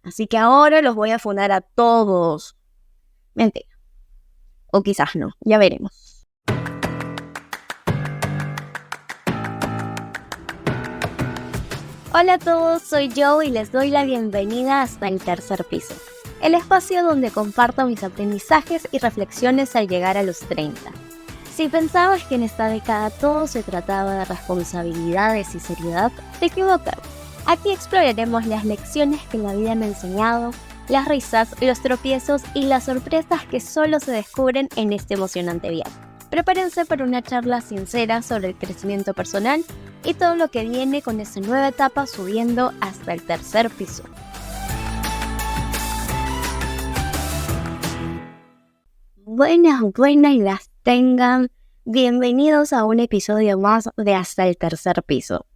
Así que ahora los voy a funar a todos. Mentira. O quizás no, ya veremos. Hola a todos, soy Joe y les doy la bienvenida hasta el tercer piso. El espacio donde comparto mis aprendizajes y reflexiones al llegar a los 30. Si pensabas que en esta década todo se trataba de responsabilidades y seriedad, te equivocas. Aquí exploraremos las lecciones que la vida me ha enseñado, las risas, los tropiezos y las sorpresas que solo se descubren en este emocionante viaje. Prepárense para una charla sincera sobre el crecimiento personal y todo lo que viene con esta nueva etapa subiendo hasta el tercer piso. Buenas y las tengan. Bienvenidos a un episodio más de Hasta el tercer piso.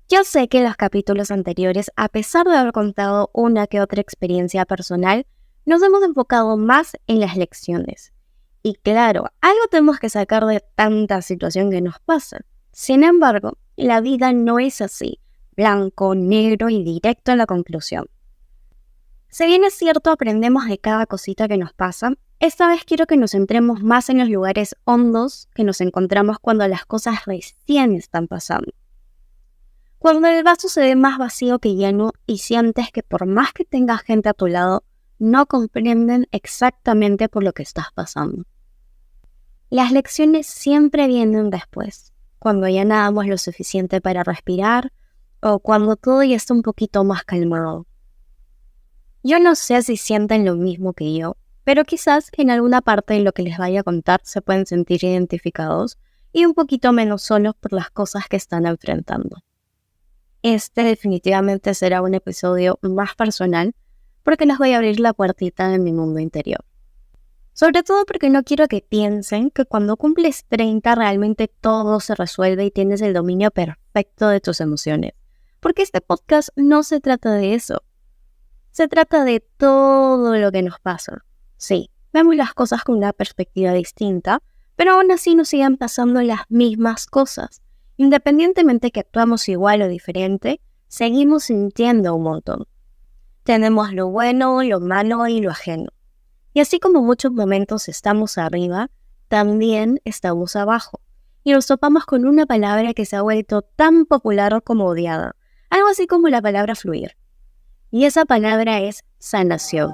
Yo sé que en los capítulos anteriores, a pesar de haber contado una que otra experiencia personal, nos hemos enfocado más en las lecciones. Y claro, algo tenemos que sacar de tanta situación que nos pasa. Sin embargo, la vida no es así, blanco, negro y directo a la conclusión. Si bien es cierto, aprendemos de cada cosita que nos pasa, esta vez quiero que nos centremos más en los lugares hondos que nos encontramos cuando las cosas recién están pasando. Cuando el vaso se ve más vacío que lleno y sientes que por más que tengas gente a tu lado, no comprenden exactamente por lo que estás pasando. Las lecciones siempre vienen después, cuando ya nadamos lo suficiente para respirar o cuando todo ya está un poquito más calmado. Yo no sé si sienten lo mismo que yo, pero quizás en alguna parte de lo que les vaya a contar se pueden sentir identificados y un poquito menos solos por las cosas que están enfrentando. Este definitivamente será un episodio más personal porque les voy a abrir la puertita de mi mundo interior. Sobre todo porque no quiero que piensen que cuando cumples 30 realmente todo se resuelve y tienes el dominio perfecto de tus emociones. Porque este podcast no se trata de eso. Se trata de todo lo que nos pasa. Sí, vemos las cosas con una perspectiva distinta, pero aún así nos siguen pasando las mismas cosas. Independientemente que actuamos igual o diferente, seguimos sintiendo un montón. Tenemos lo bueno, lo malo y lo ajeno. Y así como muchos momentos estamos arriba, también estamos abajo. Y nos topamos con una palabra que se ha vuelto tan popular como odiada. Algo así como la palabra fluir. Y esa palabra es sanación.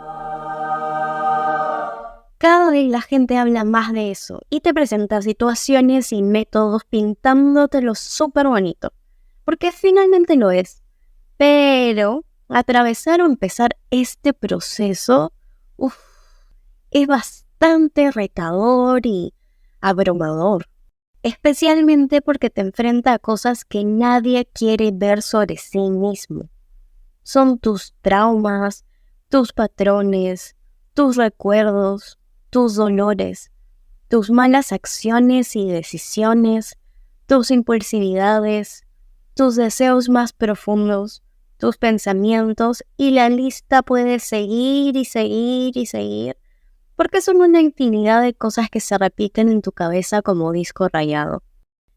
Cada vez la gente habla más de eso y te presenta situaciones y métodos pintándotelo súper bonito. Porque finalmente lo es. Pero atravesar o empezar este proceso es bastante retador y abrumador. Especialmente porque te enfrenta a cosas que nadie quiere ver sobre sí mismo. Son tus traumas, tus patrones, tus recuerdos, tus dolores, tus malas acciones y decisiones, tus impulsividades, tus deseos más profundos, tus pensamientos y la lista puede seguir y seguir y seguir porque son una infinidad de cosas que se repiten en tu cabeza como disco rayado.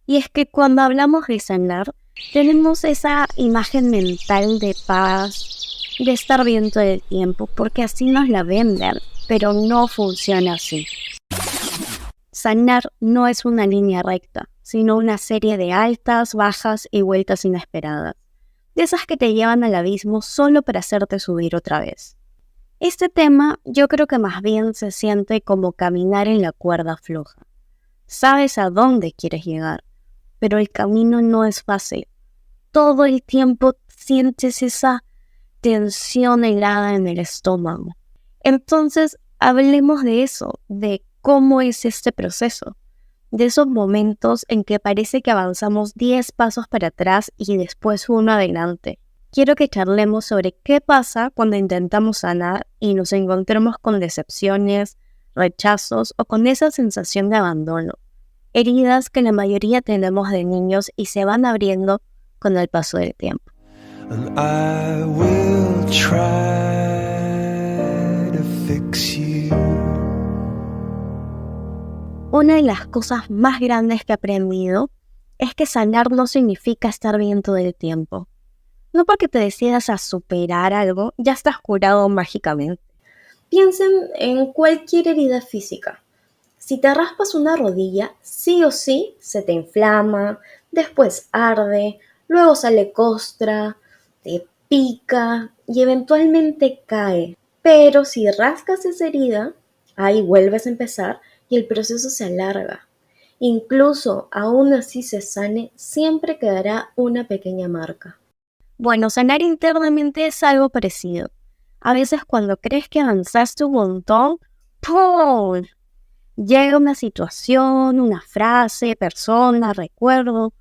Y es que cuando hablamos de sanar, tenemos esa imagen mental de paz, de estar bien todo el tiempo, porque así nos la venden, pero no funciona así. Sanar no es una línea recta, sino una serie de altas, bajas y vueltas inesperadas, de esas que te llevan al abismo solo para hacerte subir otra vez. Este tema yo creo que más bien se siente como caminar en la cuerda floja. Sabes a dónde quieres llegar, pero el camino no es fácil. Todo el tiempo sientes esa tensión helada en el estómago. Entonces, hablemos de eso, de cómo es este proceso, de esos momentos en que parece que avanzamos 10 pasos para atrás y después uno adelante. Quiero que charlemos sobre qué pasa cuando intentamos sanar y nos encontremos con decepciones, rechazos o con esa sensación de abandono. Heridas que la mayoría tenemos de niños y se van abriendo con el paso del tiempo. And I will try to fix you. Una de las cosas más grandes que he aprendido es que sanar no significa estar bien todo el tiempo. No porque te decidas a superar algo, ya estás curado mágicamente. Piensen en cualquier herida física. Si te raspas una rodilla, sí o sí se te inflama, después arde, luego sale costra, te pica y eventualmente cae. Pero si rascas esa herida, ahí vuelves a empezar y el proceso se alarga. Incluso aún así se sane, siempre quedará una pequeña marca. Bueno, sanar internamente es algo parecido. A veces cuando crees que avanzaste un montón, ¡pum! Llega una situación, una frase, persona, recuerdo,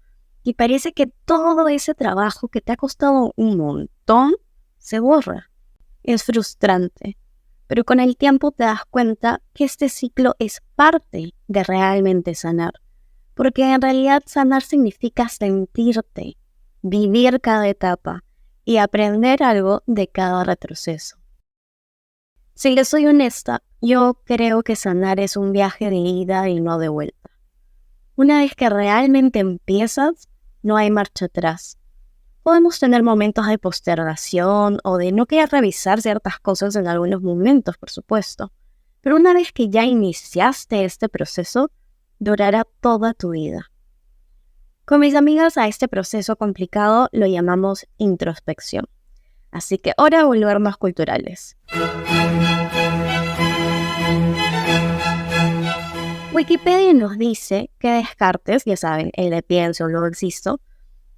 y parece que todo ese trabajo que te ha costado un montón se borra. Es frustrante, pero con el tiempo te das cuenta que este ciclo es parte de realmente sanar, porque en realidad sanar significa sentirte, vivir cada etapa y aprender algo de cada retroceso. Si les soy honesta, yo creo que sanar es un viaje de ida y no de vuelta. Una vez que realmente empiezas, no hay marcha atrás. Podemos tener momentos de postergación o de no querer revisar ciertas cosas en algunos momentos, por supuesto. Pero una vez que ya iniciaste este proceso, durará toda tu vida. Con mis amigas a este proceso complicado lo llamamos introspección. Así que ahora volver más culturales. Wikipedia nos dice que Descartes, ya saben, el de pienso, luego existo,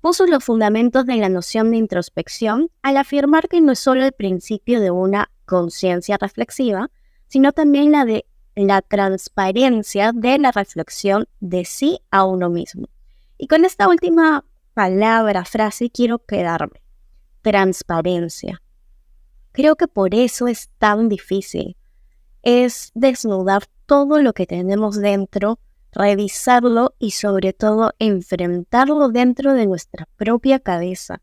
puso los fundamentos de la noción de introspección al afirmar que no es solo el principio de una conciencia reflexiva, sino también la de la transparencia de la reflexión de sí a uno mismo. Y con esta última palabra, frase, quiero quedarme. Transparencia. Creo que por eso es tan difícil. Es desnudar todo lo que tenemos dentro, revisarlo y sobre todo enfrentarlo dentro de nuestra propia cabeza,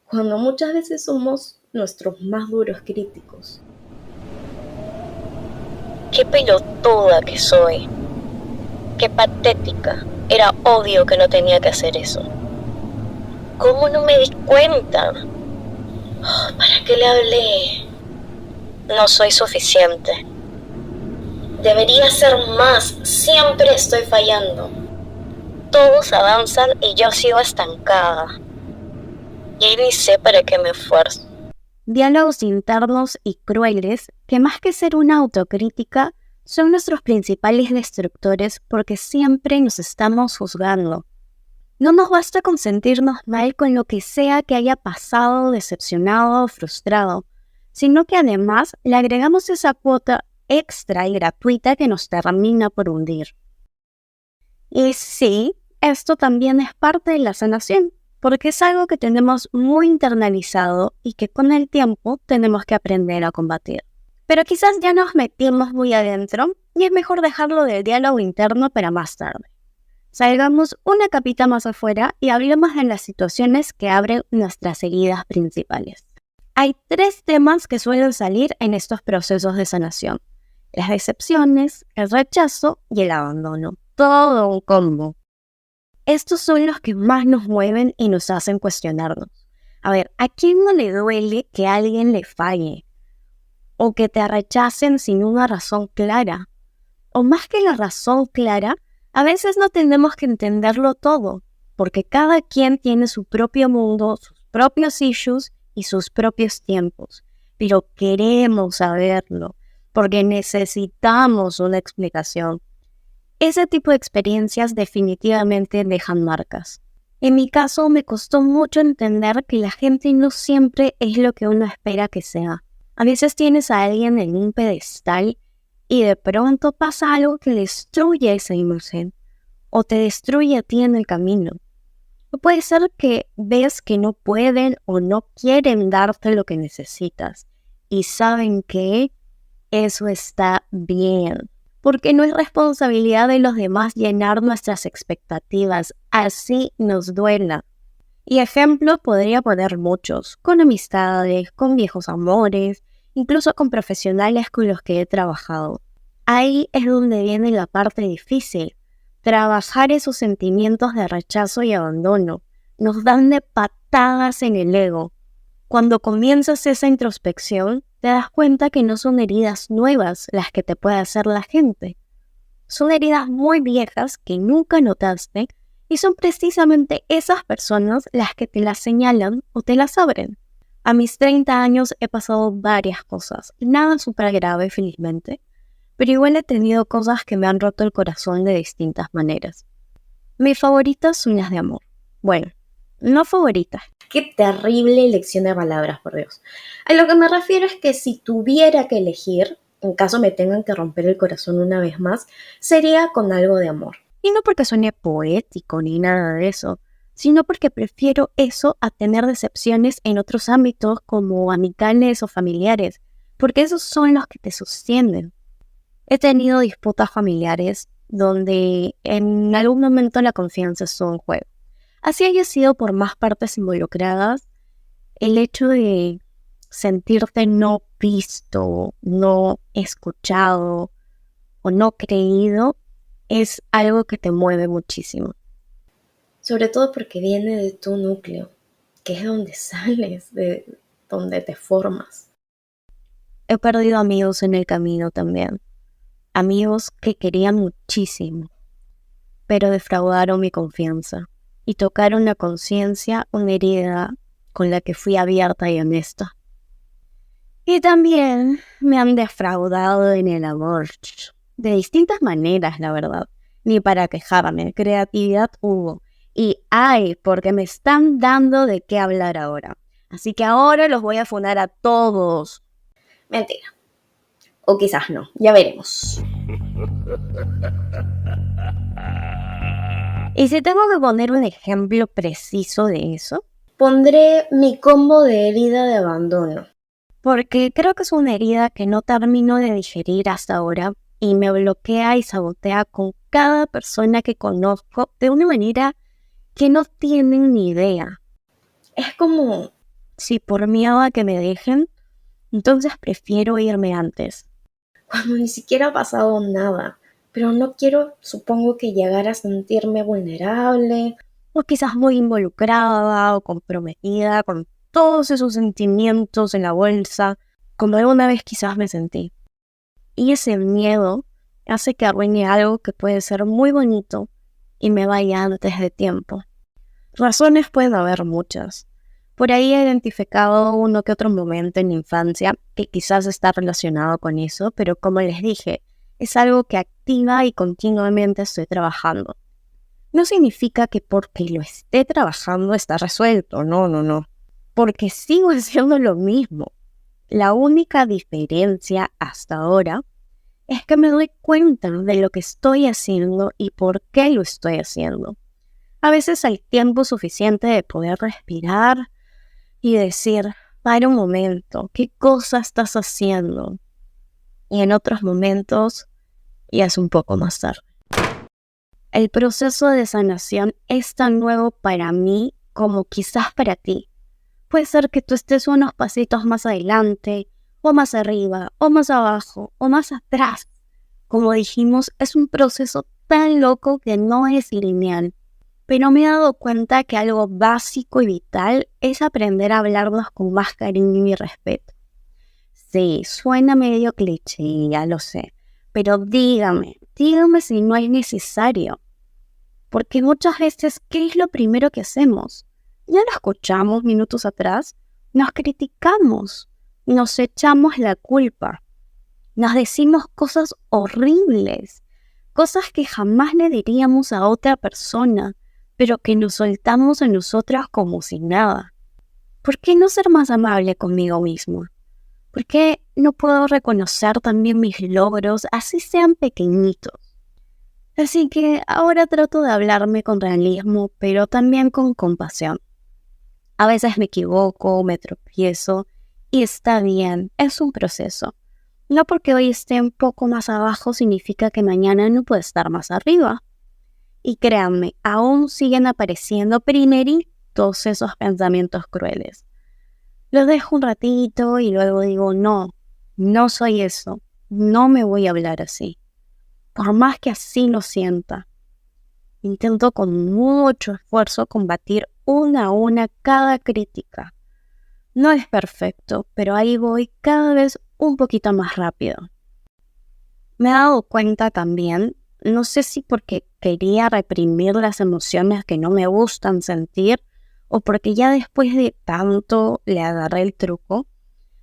cuando muchas veces somos nuestros más duros críticos. Qué pelotuda que soy. Qué patética. Era obvio que no tenía que hacer eso. ¿Cómo no me di cuenta? Oh, ¿para qué le hablé? No soy suficiente. Debería ser más. Siempre estoy fallando. Todos avanzan y yo sigo estancada. Y ni sé para qué me esfuerzo. Diálogos internos y crueles que más que ser una autocrítica son nuestros principales destructores porque siempre nos estamos juzgando. No nos basta con sentirnos mal con lo que sea que haya pasado, decepcionado o frustrado, sino que además le agregamos esa cuota extra y gratuita que nos termina por hundir. Y sí, esto también es parte de la sanación, porque es algo que tenemos muy internalizado y que con el tiempo tenemos que aprender a combatir. Pero quizás ya nos metimos muy adentro y es mejor dejarlo del diálogo interno para más tarde. Salgamos una capita más afuera y hablemos de las situaciones que abren nuestras heridas principales. Hay 3 temas que suelen salir en estos procesos de sanación: las decepciones, el rechazo y el abandono. Todo un combo. Estos son los que más nos mueven y nos hacen cuestionarnos. A ver, ¿a quién no le duele que alguien le falle? O que te rechacen sin una razón clara. O más que la razón clara, a veces no tenemos que entenderlo todo, porque cada quien tiene su propio mundo, sus propios issues y sus propios tiempos. Pero queremos saberlo, porque necesitamos una explicación. Ese tipo de experiencias definitivamente dejan marcas. En mi caso me costó mucho entender que la gente no siempre es lo que uno espera que sea. A veces tienes a alguien en un pedestal y de pronto pasa algo que destruye esa imagen o te destruye a ti en el camino. O puede ser que ves que no pueden o no quieren darte lo que necesitas y saben que eso está bien, porque no es responsabilidad de los demás llenar nuestras expectativas, así nos duela. Y ejemplos podría poner muchos, con amistades, con viejos amores, incluso con profesionales con los que he trabajado. Ahí es donde viene la parte difícil, trabajar esos sentimientos de rechazo y abandono. Nos dan de patadas en el ego, Cuando comienzas esa introspección, te das cuenta que no son heridas nuevas las que te puede hacer la gente. Son heridas muy viejas que nunca notaste y son precisamente esas personas las que te las señalan o te las abren. A mis 30 años he pasado varias cosas, nada súper grave felizmente, pero igual he tenido cosas que me han roto el corazón de distintas maneras. Mis favoritas son las de amor. Bueno, no favoritas. Qué terrible elección de palabras, por Dios. A lo que me refiero es que si tuviera que elegir, en caso me tengan que romper el corazón una vez más, sería con algo de amor. Y no porque suene poético ni nada de eso, sino porque prefiero eso a tener decepciones en otros ámbitos como amicales o familiares, porque esos son los que te sostienen. He tenido disputas familiares donde en algún momento la confianza estuvo en juego. Así haya sido por más partes involucradas, el hecho de sentirte no visto, no escuchado o no creído es algo que te mueve muchísimo. Sobre todo porque viene de tu núcleo, que es donde sales, de donde te formas. He perdido amigos en el camino también. Amigos que querían muchísimo, pero defraudaron mi confianza y tocaron la conciencia, una herida con la que fui abierta y honesta. Y también me han defraudado en el amor, de distintas maneras, la verdad. Ni para quejarme, creatividad hubo. Y ay, porque me están dando de qué hablar ahora. Así que ahora los voy a funar a todos. Mentira. O quizás no, ya veremos. Y si tengo que poner un ejemplo preciso de eso, pondré mi combo de herida de abandono. Porque creo que es una herida que no termino de digerir hasta ahora y me bloquea y sabotea con cada persona que conozco de una manera que no tienen ni idea. Es como si por miedo a que me dejen, entonces prefiero irme antes. Cuando ni siquiera ha pasado nada, pero no quiero, supongo que llegar a sentirme vulnerable o quizás muy involucrada o comprometida con todos esos sentimientos en la bolsa, como alguna vez quizás me sentí. Y ese miedo hace que arruine algo que puede ser muy bonito y me vaya antes de tiempo. Razones pueden haber muchas. Por ahí he identificado uno que otro momento en la infancia que quizás está relacionado con eso, pero como les dije, es algo que activa y continuamente estoy trabajando. No significa que porque lo esté trabajando está resuelto, no. Porque sigo haciendo lo mismo. La única diferencia hasta ahora es que me doy cuenta de lo que estoy haciendo y por qué lo estoy haciendo. A veces hay tiempo suficiente de poder respirar y decir, para un momento, ¿qué cosa estás haciendo? Y en otros momentos, ya es un poco más tarde. El proceso de sanación es tan nuevo para mí como quizás para ti. Puede ser que tú estés unos pasitos más adelante, o más arriba, o más abajo, o más atrás. Como dijimos, es un proceso tan loco que no es lineal. Pero me he dado cuenta que algo básico y vital es aprender a hablarnos con más cariño y respeto. Sí, suena medio cliché, ya lo sé, pero dígame si no es necesario. Porque muchas veces, ¿qué es lo primero que hacemos? Ya lo escuchamos minutos atrás, nos criticamos, nos echamos la culpa, nos decimos cosas horribles, cosas que jamás le diríamos a otra persona, pero que nos soltamos a nosotras como si nada. ¿Por qué no ser más amable conmigo mismo? ¿Por qué no puedo reconocer también mis logros, así sean pequeñitos? Así que ahora trato de hablarme con realismo, pero también con compasión. A veces me equivoco, me tropiezo, y está bien, es un proceso. No porque hoy esté un poco más abajo significa que mañana no puede estar más arriba. Y créanme, aún siguen apareciendo primeritos esos pensamientos crueles. Los dejo un ratito y luego digo, no soy eso, no me voy a hablar así. Por más que así lo sienta, intento con mucho esfuerzo combatir una a una cada crítica. No es perfecto, pero ahí voy cada vez un poquito más rápido. Me he dado cuenta también, no sé si porque quería reprimir las emociones que no me gustan sentir o porque ya después de tanto le agarré el truco,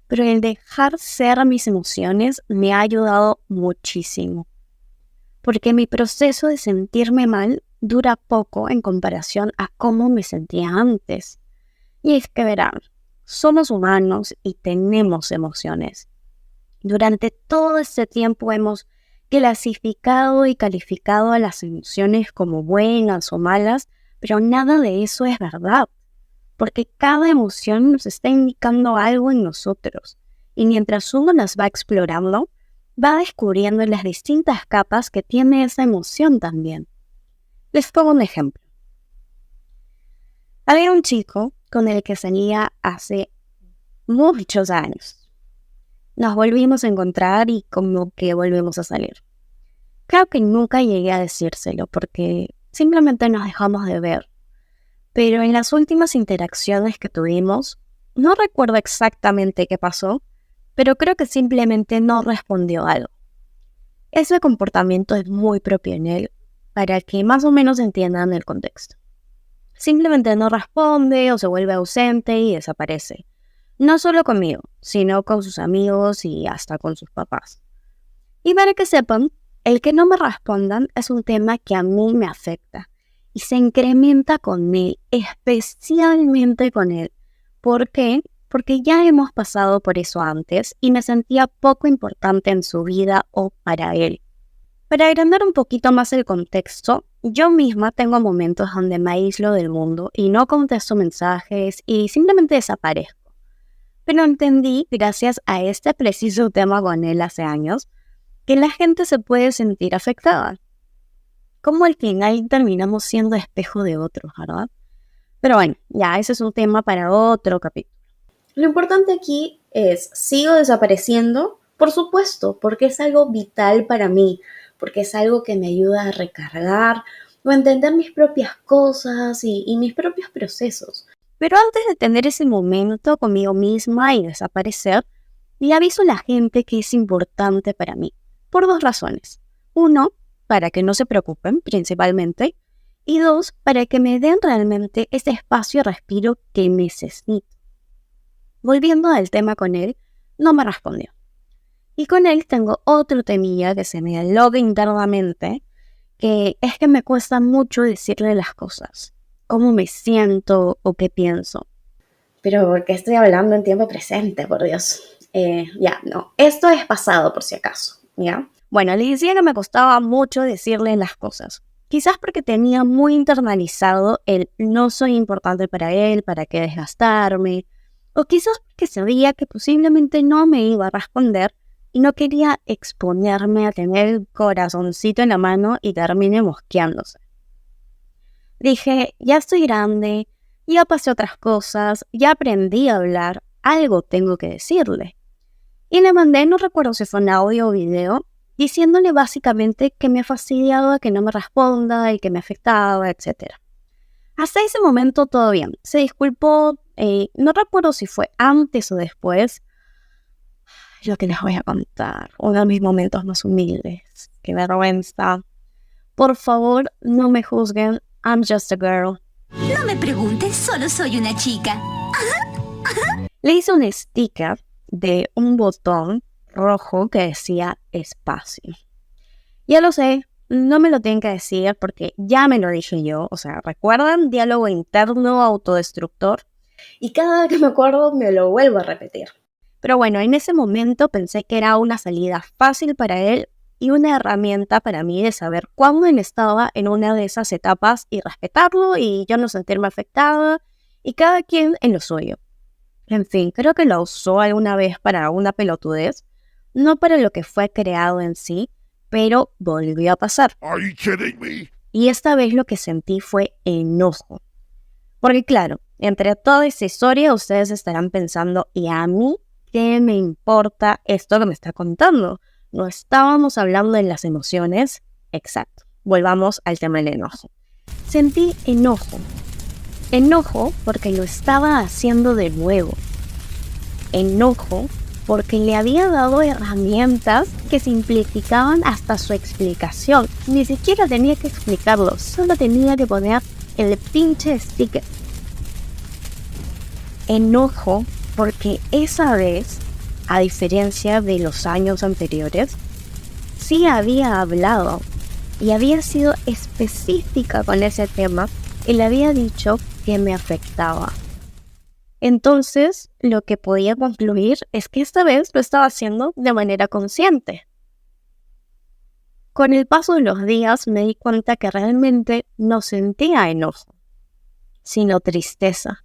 pero el dejar ser mis emociones me ha ayudado muchísimo. Porque mi proceso de sentirme mal dura poco en comparación a cómo me sentía antes. Y es que verán, somos humanos y tenemos emociones. Durante todo este tiempo hemos clasificado y calificado a las emociones como buenas o malas, pero nada de eso es verdad, porque cada emoción nos está indicando algo en nosotros, y mientras uno las va explorando, va descubriendo las distintas capas que tiene esa emoción también. Les pongo un ejemplo. Había un chico con el que salía hace muchos años. Nos volvimos a encontrar y como que volvimos a salir. Creo que nunca llegué a decírselo porque simplemente nos dejamos de ver. Pero en las últimas interacciones que tuvimos, no recuerdo exactamente qué pasó, pero creo que simplemente no respondió algo. Ese comportamiento es muy propio en él, para que más o menos entiendan el contexto. Simplemente no responde o se vuelve ausente y desaparece. No solo conmigo, sino con sus amigos y hasta con sus papás. Y para que sepan, el que no me respondan es un tema que a mí me afecta y se incrementa con él, especialmente con él. ¿Por qué? Porque ya hemos pasado por eso antes y me sentía poco importante en su vida o para él. Para agrandar un poquito más el contexto, yo misma tengo momentos donde me aíslo del mundo y no contesto mensajes y simplemente desaparezco. Pero entendí, gracias a este preciso tema con él hace años, que la gente se puede sentir afectada. Como al final terminamos siendo espejo de otros, ¿verdad? Pero bueno, ya ese es un tema para otro capítulo. Lo importante aquí es, ¿sigo desapareciendo? Por supuesto, porque es algo vital para mí, porque es algo que me ayuda a recargar o a entender mis propias cosas y mis propios procesos. Pero antes de tener ese momento conmigo misma y desaparecer, le aviso a la gente que es importante para mí, por dos razones. Uno, para que no se preocupen, principalmente, y dos, para que me den realmente ese espacio y respiro que necesito. Volviendo al tema con él, no me respondió. Y con él tengo otro temilla que se me aloga internamente, que es que me cuesta mucho decirle las cosas, cómo me siento o qué pienso. Pero ¿por qué estoy hablando en tiempo presente, por Dios? No, esto es pasado por si acaso, ¿ya? Bueno, le decía que me costaba mucho decirle las cosas. Quizás porque tenía muy internalizado el no soy importante para él, para qué desgastarme. O quizás porque sabía que posiblemente no me iba a responder y no quería exponerme a tener el corazoncito en la mano y termine mosqueándose. Dije, ya estoy grande, ya pasé otras cosas, ya aprendí a hablar, algo tengo que decirle. Y le mandé, no recuerdo si fue un audio o video, diciéndole básicamente que me fastidiaba que no me responda y que me afectaba, etc. Hasta ese momento todo bien. Se disculpó, no recuerdo si fue antes o después. Lo que les voy a contar, uno de mis momentos más humildes. Qué vergüenza. Por favor, no me juzguen. I'm just a girl. No me preguntes, solo soy una chica. Le hice un sticker de un botón rojo que decía espacio. Ya lo sé, no me lo tienen que decir porque ya me lo dije yo. O sea, ¿recuerdan? Diálogo interno autodestructor. Y cada vez que me acuerdo me lo vuelvo a repetir. Pero bueno, en ese momento pensé que era una salida fácil para él y una herramienta para mí de saber cuándo él estaba en una de esas etapas y respetarlo y yo no sentirme afectada y cada quien en lo suyo. En fin, creo que lo usó alguna vez para una pelotudez, no para lo que fue creado en sí, pero volvió a pasar. Are you kidding me? Y esta vez lo que sentí fue enojo. Porque claro, entre toda esa historia ustedes estarán pensando, ¿y a mí qué me importa esto que me está contando? ¿No estábamos hablando de las emociones? Exacto. Volvamos al tema del enojo. Sentí enojo. Enojo porque lo estaba haciendo de nuevo. enojo porque le había dado herramientas que simplificaban hasta su explicación. Ni siquiera tenía que explicarlo, solo tenía que poner el pinche sticker. Enojo porque esa vez, a diferencia de los años anteriores, sí había hablado y había sido específica con ese tema y le había dicho que me afectaba. Entonces, lo que podía concluir es que esta vez lo estaba haciendo de manera consciente. Con el paso de los días me di cuenta que realmente no sentía enojo, sino tristeza.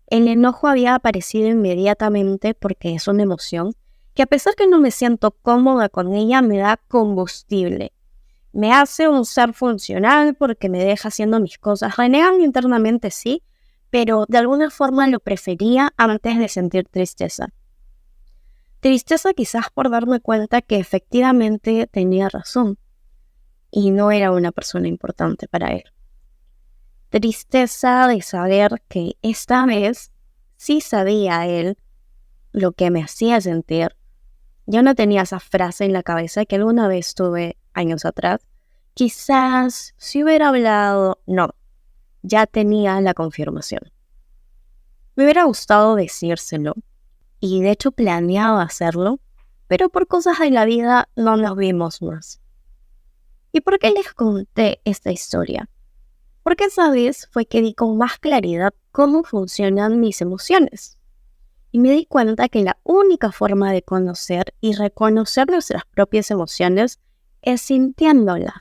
El enojo había aparecido inmediatamente porque es una emoción que a pesar que no me siento cómoda con ella, me da combustible. Me hace un ser funcional porque me deja haciendo mis cosas. Renegan internamente, sí, pero de alguna forma lo prefería antes de sentir tristeza. Tristeza quizás por darme cuenta que efectivamente tenía razón y no era una persona importante para él. Tristeza de saber que esta vez sí sabía él lo que me hacía sentir. Yo no tenía esa frase en la cabeza que alguna vez tuve años atrás. Quizás si hubiera hablado, no. Ya tenía la confirmación. Me hubiera gustado decírselo y de hecho planeaba hacerlo, pero por cosas de la vida no nos vimos más. ¿Y por qué les conté esta historia? Porque esa vez fue que di con más claridad cómo funcionan mis emociones. Y me di cuenta que la única forma de conocer y reconocer nuestras propias emociones es sintiéndolas.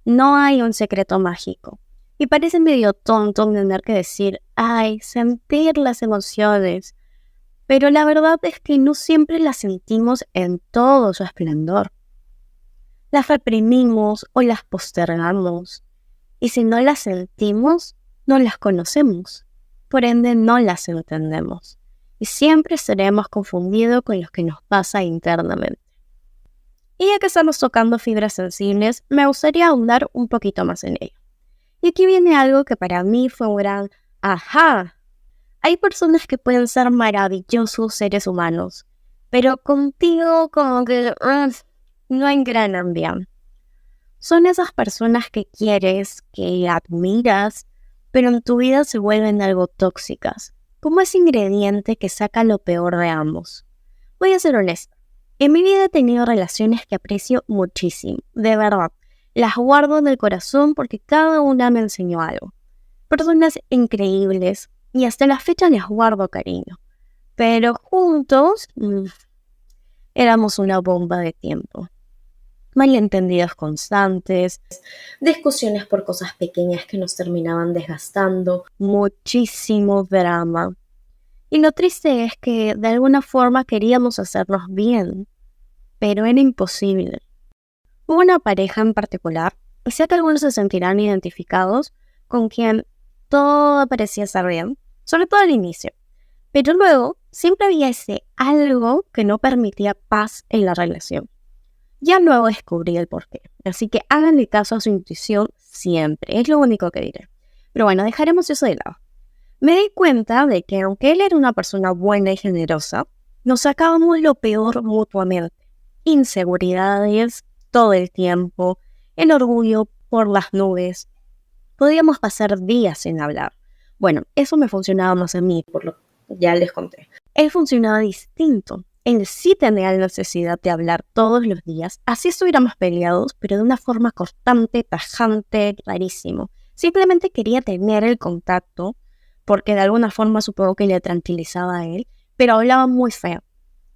No hay un secreto mágico. Y parece medio tonto tener que decir, ay, sentir las emociones. Pero la verdad es que no siempre las sentimos en todo su esplendor. Las reprimimos o las postergamos. Y si no las sentimos, no las conocemos. Por ende, no las entendemos. Y siempre seremos confundidos con lo que nos pasa internamente. Y ya que estamos tocando fibras sensibles, me gustaría ahondar un poquito más en ello. Y aquí viene algo que para mí fue un gran ¡ajá! Hay personas que pueden ser maravillosos seres humanos, pero contigo como que no engranan bien. Son esas personas que quieres, que admiras, pero en tu vida se vuelven algo tóxicas, como ese ingrediente que saca lo peor de ambos. Voy a ser honesta. En mi vida he tenido relaciones que aprecio muchísimo, de verdad. Las guardo en el corazón porque cada una me enseñó algo. Personas increíbles y hasta la fecha les guardo cariño. Pero juntos éramos una bomba de tiempo. Malentendidos constantes, discusiones por cosas pequeñas que nos terminaban desgastando, muchísimo drama. Y lo triste es que de alguna forma queríamos hacernos bien, pero era imposible. Hubo una pareja en particular, y sé que algunos se sentirán identificados, con quien todo parecía estar bien, sobre todo al inicio. Pero luego siempre había ese algo que no permitía paz en la relación. Ya luego descubrí el porqué, así que háganle caso a su intuición siempre, es lo único que diré. Pero bueno, dejaremos eso de lado. Me di cuenta de que aunque él era una persona buena y generosa, nos sacábamos lo peor mutuamente. Inseguridades todo el tiempo, el orgullo por las nubes. Podíamos pasar días sin hablar. Bueno, eso me funcionaba más a mí, por lo que ya les conté. Él funcionaba distinto. Él sí tenía la necesidad de hablar todos los días, así estuviéramos peleados, pero de una forma cortante, tajante, rarísimo. Simplemente quería tener el contacto, porque de alguna forma supongo que le tranquilizaba a él, pero hablaba muy feo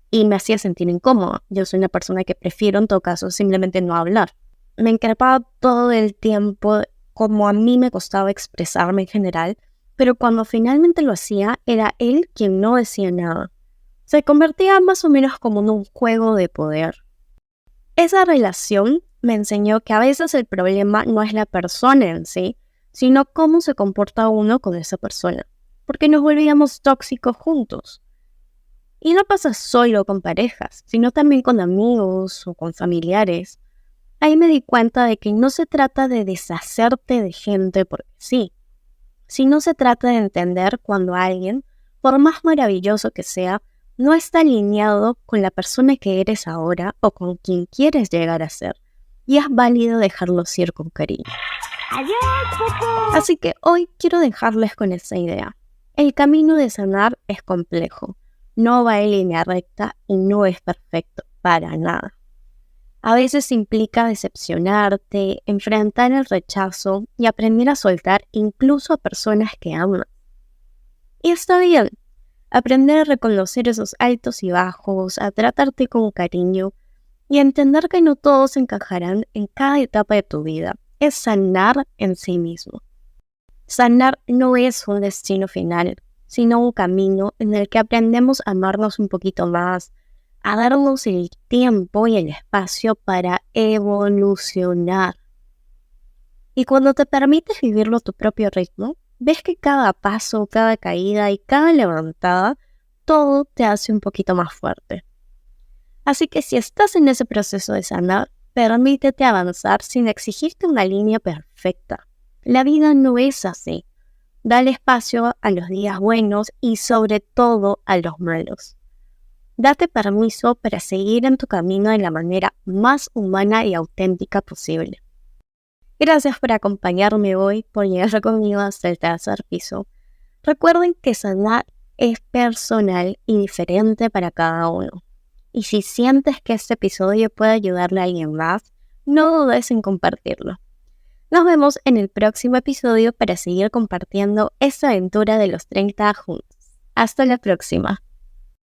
y me hacía sentir incómoda. Yo soy una persona que prefiero en todo caso simplemente no hablar. Me increpaba todo el tiempo, como a mí me costaba expresarme en general, pero cuando finalmente lo hacía, era él quien no decía nada. Se convertía más o menos como en un juego de poder. Esa relación me enseñó que a veces el problema no es la persona en sí, sino cómo se comporta uno con esa persona, porque nos volvíamos tóxicos juntos. Y no pasa solo con parejas, sino también con amigos o con familiares. Ahí me di cuenta de que no se trata de deshacerte de gente porque sí, sino se trata de entender cuando alguien por más maravilloso que sea, no está alineado con la persona que eres ahora o con quien quieres llegar a ser. Y es válido dejarlos ir con cariño. ¡Adiós, Popo! Así que hoy quiero dejarles con esa idea. El camino de sanar es complejo, no va en línea recta y no es perfecto para nada. A veces implica decepcionarte, enfrentar el rechazo y aprender a soltar incluso a personas que amas. Y está bien, aprender a reconocer esos altos y bajos, a tratarte con cariño y a entender que no todos encajarán en cada etapa de tu vida. Es sanar en sí mismo. Sanar no es un destino final, sino un camino en el que aprendemos a amarnos un poquito más, a darnos el tiempo y el espacio para evolucionar. Y cuando te permites vivirlo a tu propio ritmo, ves que cada paso, cada caída y cada levantada, todo te hace un poquito más fuerte. Así que si estás en ese proceso de sanar, permítete avanzar sin exigirte una línea perfecta. La vida no es así. Dale espacio a los días buenos y sobre todo a los malos. Date permiso para seguir en tu camino de la manera más humana y auténtica posible. Gracias por acompañarme hoy, por llegar conmigo hasta el tercer piso. Recuerden que sanar es personal y diferente para cada uno. Y si sientes que este episodio puede ayudarle a alguien más, no dudes en compartirlo. Nos vemos en el próximo episodio para seguir compartiendo esta aventura de los 30 juntos. Hasta la próxima.